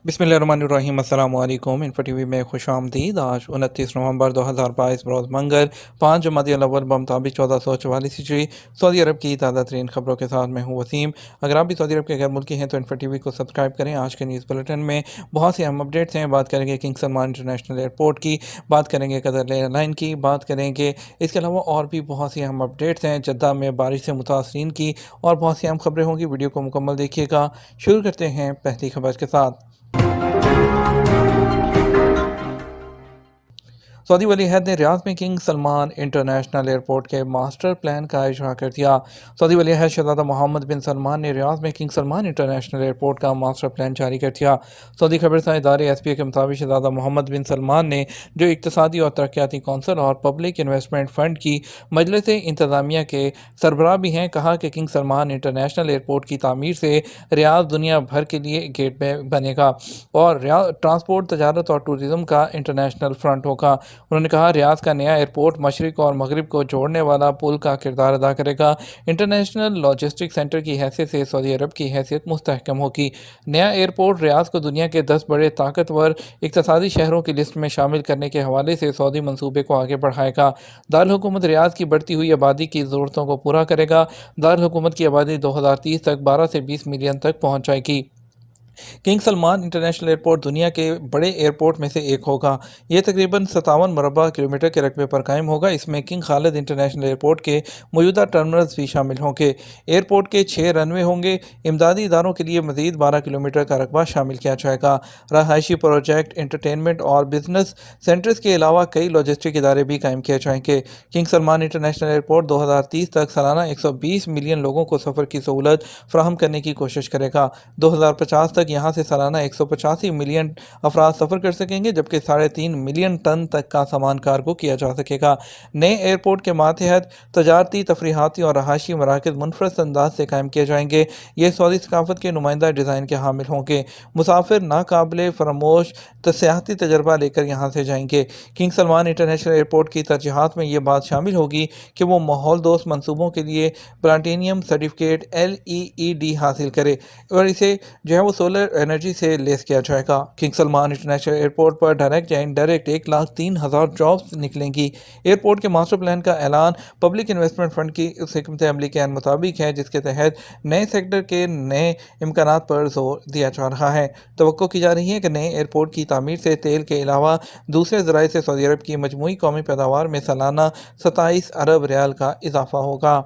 बिस्मिल्लाहिर्रहमानिर्रहीम। अस्सलाम वालेकुम। इन्फो टीवी में खुश आमदीद। आज 29 नवंबर 2022 बरोज़ मंगल 5 जमादिअल अव्वल बमुताबिक 1444 हिजरी सऊदी अरब की ताज़ा तरीन खबरों के साथ मैं हूँ वसीम। अगर आप भी सऊदी अरब के गैर मुल्की हैं तो इन्फो टीवी को सब्सक्राइब करें। आज के न्यूज़ बुलेटिन में बहुत सी अहम अपडेट्स हैं। बात करेंगे किंग सलमान इंटरनेशनल एयरपोर्ट की, बात करेंगे कतर एयरलाइन की, बात करेंगे इसके अलावा और भी बहुत सी अहम अपडेट्स हैं। जद्दा में बारिश से मुतासरीन की और बहुत सी अहम खबरें होंगी। वीडियो को मुकम्मल देखिएगा। शुरू करते हैं पहली खबर के साथ। सऊदी वली अहद ने रियाद में किंग सलमान इंटरनेशनल एयरपोर्ट के मास्टर प्लान का इजरा कर दिया। सऊदी वली अहद शहज़ादा मोहम्मद बिन सलमान ने रियाद में किंग सलमान इंटरनेशनल एयरपोर्ट का मास्टर प्लान जारी कर दिया। सऊदी खबरसां इदारे SPA के मुताबिक शहज़ादा मोहम्मद बिन सलमान ने जो इक़्तिसादी और तरक्याती कौंसिल और पब्लिक इन्वेस्टमेंट फ़ंड की मजलिस इंतज़ामिया के सरबराह भी हैं, कहा कि किंग सलमान इंटरनेशनल एयरपोर्ट की तामीर से रियाद दुनिया भर के लिए गेट बनेगा और रियाद ट्रांसपोर्ट, तजारत और टूरिज़म का इंटरनेशनल फ्रंट होगा। उन्होंने कहा रियाद का नया एयरपोर्ट मशरिक और मगरिब को जोड़ने वाला पुल का किरदार अदा करेगा। इंटरनेशनल लॉजिस्टिक सेंटर की हैसियत से सऊदी अरब की हैसियत मुस्तहकम होगी। नया एयरपोर्ट रियाद को दुनिया के 10 बड़े ताकतवर इक़्तिसादी शहरों की लिस्ट में शामिल करने के हवाले से सऊदी मंसूबे को आगे बढ़ाएगा। दारुल हुकूमत रियाद की बढ़ती हुई आबादी की ज़रूरतों को पूरा करेगा। दारुल हुकूमत की आबादी 2030 तक 12 से 20 मिलियन तक पहुँच जाएगी। किंग सलमान इंटरनेशनल एयरपोर्ट दुनिया के बड़े एयरपोर्ट में से एक होगा। यह तकरीबन 57 मुरबा किलोमीटर के रकबे पर कायम होगा। इसमें किंग खालिद इंटरनेशनल एयरपोर्ट के मौजूदा टर्मिनल्स भी शामिल होंगे। एयरपोर्ट के 6 रनवे होंगे। इमदादी इदारों के लिए मजीद 12 किलोमीटर का रकबा शामिल किया जाएगा। रहायशी प्रोजेक्ट, इंटरटेनमेंट और बिजनेस सेंटर्स के अलावा कई लॉजिस्टिक इदारे भी कायम किए जाएंगे। किंग सलमान इंटरनेशनल एयरपोर्ट 2030 तक सालाना 120 मिलियन लोगों को सफ़र की सहूलत फराहम करने की कोशिश करेगा। 2050 तक यहाँ से सालाना 185 मिलियन अफराद सफ़र कर सकेंगे, जबकि 3.5 मिलियन टन तक का सामान कार्गो किया जा सकेगा। नए एयरपोर्ट के मातहत तजारती, तफरीहाती और रहायशी मराकज़ मुनफरद अंदाज से कायम किए जाएंगे। ये सऊदी सकाफत के नुमाइंदा डिज़ाइन के हामिल होंगे। मुसाफिर नाकाबिले फरामोश सियाहती तजर्बा लेकर यहाँ से जाएंगे। किंग सलमान इंटरनेशनल एयरपोर्ट की तरजीहात में ये बात शामिल होगी कि वो माहौल दोस्त मनसूबों के लिए प्लाटिनियम सर्टिफिकेट LEED हासिल करे और इसे जो है वो सोलर एनर्जी से लेस किया जाएगा। किंग सलमान इंटरनेशनल एयरपोर्ट पर डायरेक्ट या इनडायरेक्ट 1,03,000 जॉब्स निकलेंगी। एयरपोर्ट के मास्टर प्लान का ऐलान पब्लिक इन्वेस्टमेंट फंड की उस हिकमत अमली के मुताबिक है, जिसके तहत नए सेक्टर के नए इम्कानात पर जोर दिया जा रहा है। तवक्को की जा रही है कि नए एयरपोर्ट की तामीर से तेल के अलावा दूसरे ज़राए से सऊदी अरब की मजमूई कौमी पैदावार में सालाना 27 अरब रियाल का इजाफा होगा।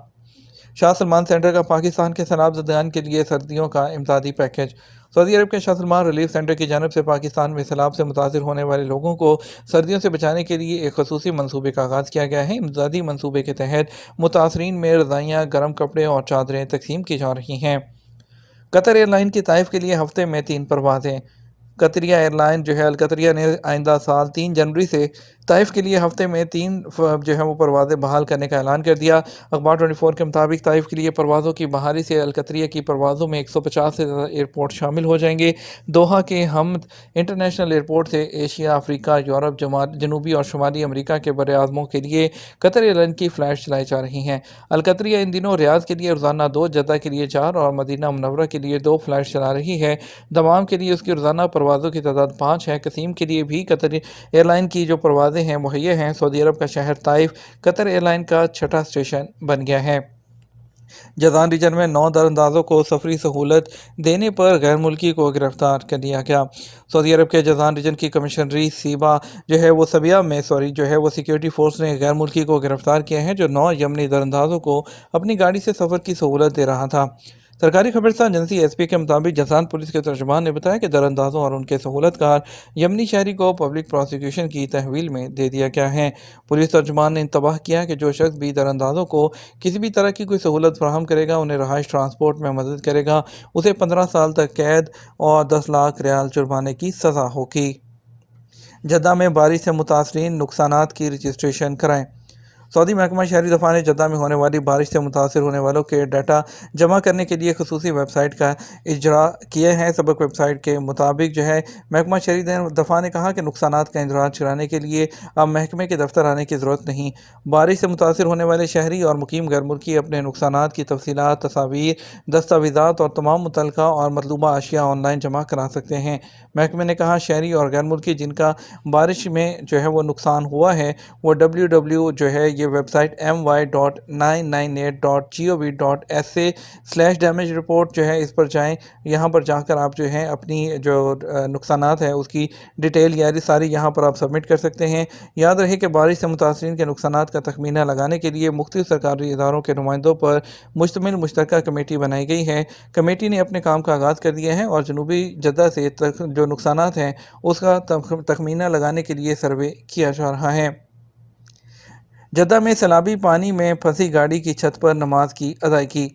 शाह सलमान सेंटर का पाकिस्तान के सैलाब ज़दगान के लिए सर्दियों का इमदादी पैकेज। सऊदी अरब के शाह सलमान रिलीफ सेंटर की जानब से पाकिस्तान में सैलाब से मुतासिर होने वाले लोगों को सर्दियों से बचाने के लिए एक खसूसी मनसूबे का आगाज़ किया गया है। इमदादी मनसूबे के तहत मुतासरीन में रज़ाइयाँ, गर्म कपड़े और चादरें तकसीम की जा रही हैं। कतर एयरलाइन की ताइफ के लिए हफ्ते में 3 परवाज़ें। कतरिया एयरलाइन जो है अलकतरिया ने आइंदा साल 3 जनवरी से ताइफ के लिए हफ्ते में 3 जो है वो परवाज़ें बहाल करने का ऐलान कर दिया। अखबार 24 के मुताबिक ताइफ के लिए परवाज़ों की बहाली से अलकतरिया की परवाज़ों में 150 से ज़्यादा एयरपोर्ट शामिल हो जाएंगे। दोहा के हमद इंटरनेशनल एयरपोर्ट से एशिया, अफ्रीका, यूरोप, जनूबी और शुमाली अमरीका के बड़े आज़मों के लिए कतर एयरलाइन की फ़्लाइट चलाई जा रही हैं। अलकतरिया इन दिनों रियाद के लिए रोज़ाना 2, जद्दा के लिए 4 और मदीना मुनव्वरा के लिए 2 फ़्लाइट चला रही है। दमाम के लिए उसकी रोज़ाना परवाज़ों की तादाद 5 है। कसीम के लिए भी कतर एयरलाइन की जो परवाज़ें हैं वो ये हैं। सऊदी अरब का शहर ताइफ कतर एयरलाइन का 6ठा स्टेशन बन गया है। जज़ान रीजन में 9 दरअंदाजों को सफरी सहूलत देने पर गैर मुल्की को गिरफ्तार कर लिया गया। सऊदी अरब के जज़ान रीजन की कमिश्नरी सीबा जो है वो सबिया में जो है वो सिक्योरिटी फोर्स ने गैर मुल्की को गिरफ्तार किया है, जो 9 यमनी दरअंदाजों को अपनी गाड़ी से सफ़र की सहूलत दे रहा था। सरकारी खबरसां एजेंसी SPA के मुताबिक जसान पुलिस के तर्जुमान ने बताया कि दरअंदाजों और उनके सहूलतकार यमनी शहरी को पब्लिक प्रोसिक्यूशन की तहवील में दे दिया गया है। पुलिस तर्जुमान ने इंतबाह किया कि जो शख्स भी दरअंदाजों को किसी भी तरह की कोई सहूलत फराहम करेगा, उन्हें रहाइश ट्रांसपोर्ट में मदद करेगा, उसे 15 साल तक कैद और 10 लाख रियाल जुर्माने की सज़ा होगी। जद्दा में बारिश से मुतासरीन नुकसानात की रजिस्ट्रेशन कराएं। سعودی محکمہ شہری دفاع نے جدہ میں ہونے والی بارش سے متاثر ہونے والوں کے ڈیٹا جمع کرنے کے لیے خصوصی ویب سائٹ کا اجرا کیے ہیں۔ سبق ویب سائٹ کے مطابق محکمہ شہری دفاع نے کہا کہ نقصانات کا اندراج کرانے کے لیے اب محکمے کے دفتر آنے کی ضرورت نہیں۔ بارش سے متاثر ہونے والے شہری اور مقیم غیر ملکی اپنے نقصانات کی تفصیلات، تصاویر، دستاویزات اور تمام متعلقہ اور مطلوبہ اشیاء آن لائن جمع کرا سکتے ہیں۔ محکمے نے کہا شہری اور غیر ملکی جن کا بارش میں وہ نقصان ہوا ہے وہ یہ ویب سائٹ my.998.gov.sa/damage report اس پر جائیں۔ یہاں پر جا کر آپ اپنی جو نقصانات ہے اس کی ڈیٹیل ساری یہاں پر آپ سبمٹ کر سکتے ہیں۔ یاد رہے کہ بارش سے متاثرین کے نقصانات کا تخمینہ لگانے کے لیے مختلف سرکاری اداروں کے نمائندوں پر مشتمل مشترکہ کمیٹی بنائی گئی ہے۔ کمیٹی نے اپنے کام کا آغاز کر دیا ہے اور جنوبی جدہ سے جو نقصانات ہیں اس کا تخمینہ لگانے کے لیے سروے کیا جا رہا ہے۔ جدہ میں سیلابی پانی میں پھنسی گاڑی کی چھت پر نماز کی ادائیگی۔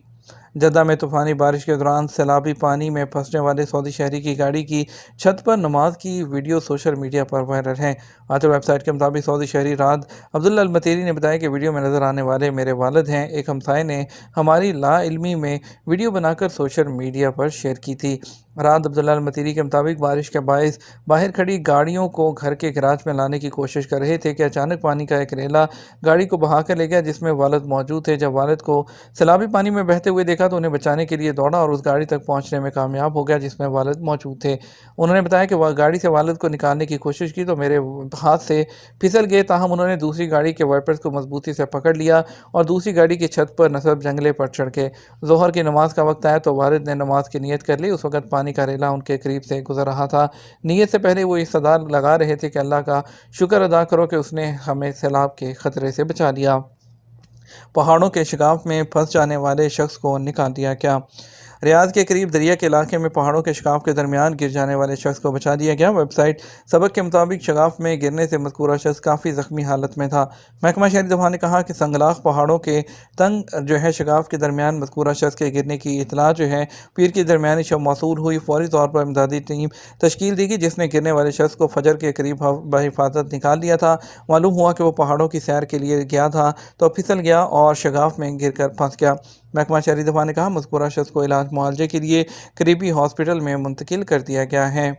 جدہ میں طوفانی بارش کے دوران سیلابی پانی میں پھنسنے والے سعودی شہری کی گاڑی کی چھت پر نماز کی ویڈیو سوشل میڈیا پر وائرل ہے۔ آتر ویب سائٹ کے مطابق سعودی شہری راد عبداللہ المتیری نے بتایا کہ ویڈیو میں نظر آنے والے میرے والد ہیں۔ ایک ہمسائے نے ہماری لا علمی میں ویڈیو بنا کر سوشل میڈیا پر شیئر کی تھی۔ راد عبداللہ المتیری کے مطابق بارش کے باعث باہر کھڑی گاڑیوں کو گھر کے گراج میں لانے کی کوشش کر رہے تھے کہ اچانک پانی کا ایک ریلا گاڑی کو بہا کر لے گیا جس میں والد موجود تھے۔ جب والد کو سیلابی پانی میں بہتے ہوئے دیکھا تو انہیں بچانے کے لیے دوڑا اور اس گاڑی تک پہنچنے میں کامیاب ہو گیا جس میں والد موجود تھے۔ انہوں نے بتایا کہ وہ گاڑی سے والد کو نکالنے کی کوشش کی تو میرے ہاتھ سے پھسل گئے، تاہم انہوں نے دوسری گاڑی کے وائپرز کو مضبوطی سے پکڑ لیا اور دوسری گاڑی کی چھت پر نصب جنگلے پر چڑھ گئے۔ ظہر کی نماز کا وقت آیا تو والد نے نماز کی نیت کر لی۔ اس وقت پانی کا ریلا ان کے قریب سے گزر رہا تھا۔ نیت سے پہلے وہ یہ صدا لگا رہے تھے کہ اللہ کا شکر ادا کرو کہ اس نے ہمیں سیلاب کے خطرے سے بچا لیا۔ پہاڑوں کے شگاف میں پھنس جانے والے شخص کو نکال دیا گیا۔ ریاض کے قریب دریا کے علاقے میں پہاڑوں کے شگاف کے درمیان گر جانے والے شخص کو بچا دیا گیا۔ ویب سائٹ سبق کے مطابق شگاف میں گرنے سے مذکورہ شخص کافی زخمی حالت میں تھا۔ محکمہ شہری دفاع نے کہا کہ سنگلاخ پہاڑوں کے تنگ شگاف کے درمیان مذکورہ شخص کے گرنے کی اطلاع پیر کی درمیانی شب موصول ہوئی۔ فوری طور پر امدادی ٹیم تشکیل دی گئی جس نے گرنے والے شخص کو فجر کے قریب بحفاظت نکال لیا تھا۔ معلوم ہوا کہ وہ پہاڑوں کی سیر کے لیے گیا تھا تو پھسل گیا اور شگاف میں گر کر پھنس گیا۔ محکمہ شہری دفاع نے کہا مذکورہ شخص کو علاج معالجے کے لیے قریبی ہاسپٹل میں منتقل کر دیا گیا ہے۔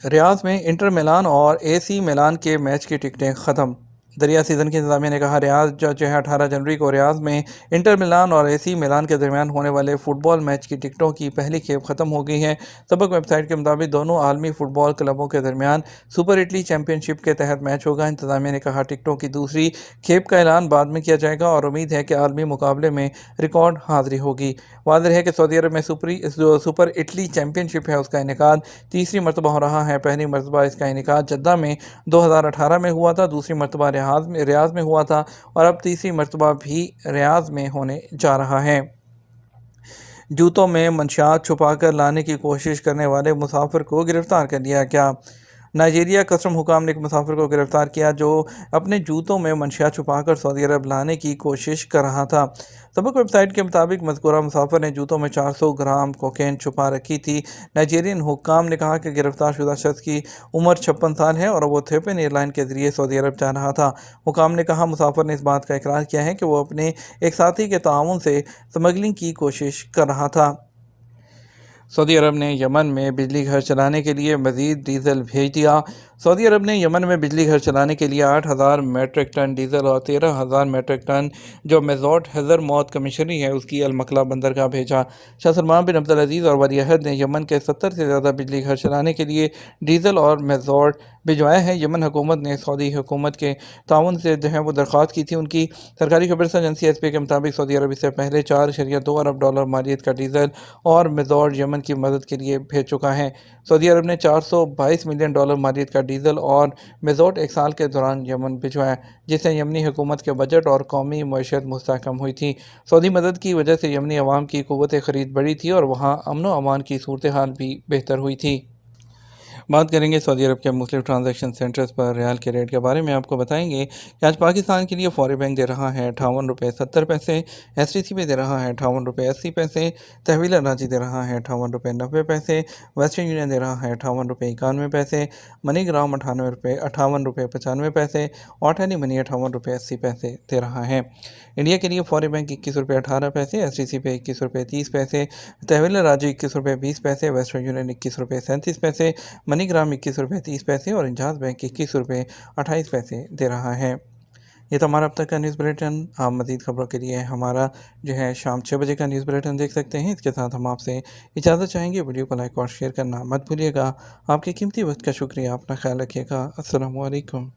ریاض میں انٹر میلان اور اے سی میلان کے میچ کی ٹکٹیں ختم۔ دریا سیزن کی انتظامیہ نے کہا ریاض 18 جنوری کو ریاض میں انٹر میلان اور اے سی میلان کے درمیان ہونے والے فٹ بال میچ کی ٹکٹوں کی پہلی کھیپ ختم ہو گئی ہے۔ سبق ویب سائٹ کے مطابق دونوں عالمی فٹ بال کلبوں کے درمیان سپر اٹلی چیمپئن شپ کے تحت میچ ہوگا۔ انتظامیہ نے کہا ٹکٹوں کی دوسری کھیپ کا اعلان بعد میں کیا جائے گا اور امید ہے کہ عالمی مقابلے میں ریکارڈ حاضری ہوگی۔ واضح ہے کہ سعودی عرب میں سپر اٹلی چیمپئن شپ ہے اس کا انعقاد تیسری مرتبہ ہو رہا ہے۔ پہلی مرتبہ اس کا انعقاد جدہ میں 2018 میں ہوا تھا، دوسری مرتبہ ریاض میں ہوا تھا اور اب تیسری مرتبہ بھی ریاض میں ہونے جا رہا ہے۔ جوتوں میں منشیات چھپا کر لانے کی کوشش کرنے والے مسافر کو گرفتار کر لیا گیا۔ نائجیریا کسٹم حکام نے ایک مسافر کو گرفتار کیا جو اپنے جوتوں میں منشیات چھپا کر سعودی عرب لانے کی کوشش کر رہا تھا۔ سبق ویب سائٹ کے مطابق مذکورہ مسافر نے جوتوں میں 400 گرام کوکین چھپا رکھی تھی۔ نائجیرین حکام نے کہا کہ گرفتار شدہ شخص کی عمر 56 سال ہے اور وہ ایتھوپین ایئر لائن کے ذریعے سعودی عرب جا رہا تھا۔ حکام نے کہا مسافر نے اس بات کا اقرار کیا ہے کہ وہ اپنے ایک ساتھی کے تعاون سے سمگلنگ کی کوشش کر رہا تھا۔ سعودی عرب نے یمن میں بجلی گھر چلانے کے لیے مزید ڈیزل بھیج دیا۔ سعودی عرب نے یمن میں بجلی گھر چلانے کے لیے 8,000 میٹرک ٹن ڈیزل اور 13,000 میٹرک ٹن جو میزوٹ حضر موت کمیشنری ہے اس کی المکلا بندرگاہ بھیجا۔ شاہ سلمان بن عبدالعزیز اور ولی عہد نے یمن کے 70 سے زیادہ بجلی گھر چلانے کے لیے ڈیزل اور میزوٹ بھجوایا ہے۔ یمن حکومت نے سعودی حکومت کے تعاون سے وہ درخواست کی تھی۔ ان کی سرکاری خبررساں ایجنسی ایس پی کے مطابق سعودی عرب اس سے پہلے $4.2 ارب مالیت کا ڈیزل اور میزوٹ یمن کی مدد کے لیے بھیج چکا ہے۔ سعودی عرب نے $422 ملین مالیت کا ڈیزل اور میزوٹ ایک سال کے دوران یمن بھجوایا جس سے یمنی حکومت کے بجٹ اور قومی معیشت مستحکم ہوئی تھی۔ سعودی مدد کی وجہ سے یمنی عوام کی قوت خرید بڑھی تھی اور وہاں امن و امان کی صورتحال بھی بہتر ہوئی تھی۔ बात करेंगे सऊदी अरब के मुख्तलिफ ट्रांजैक्शन सेंटर्स पर रियाल के रेट के बारे में। आपको बताएंगे कि आज पाकिस्तान के लिए फौरी बैंक दे रहा है 58 रुपये 70 पैसे, STC पे दे रहा है 58 रुपये 80 पैसे, तहवील अराजी दे रहा है 58 रुपये 90 पैसे, वेस्टर्न यूनियन दे रहा है 58 रुपये 91 पैसे, मनी ग्राम 58 रुपये 95 पैसे और टेली मनी 58 रुपये 80 पैसे दे रहा है। इंडिया के लिए फौरी बैंक 21 रुपये 18 पैसे, STC पे 21 रुपये 30 पैसे, तहवील राजी 21 रुपये 20 पैसे, वेस्टर्न यूनियन 21 रुपये 37 पैसे, मनीग्राम 21 रुपये 30 पैसे और इंजाज बैंक 21 रुपये 28 पैसे दे रहा है। ये तो हमारा अब तक का न्यूज़ बुलेटिन। आप मज़ीद खबरों के लिए हमारा जो है शाम 6 बजे का न्यूज़ बुलेटिन देख सकते हैं। इसके साथ हम आपसे इजाज़त चाहेंगे। वीडियो को लाइक और शेयर करना मत भूलिएगा। आपके कीमती वक्त का शुक्रिया। अपना ख्याल रखिएगा। अस्सलामु अलैकुम।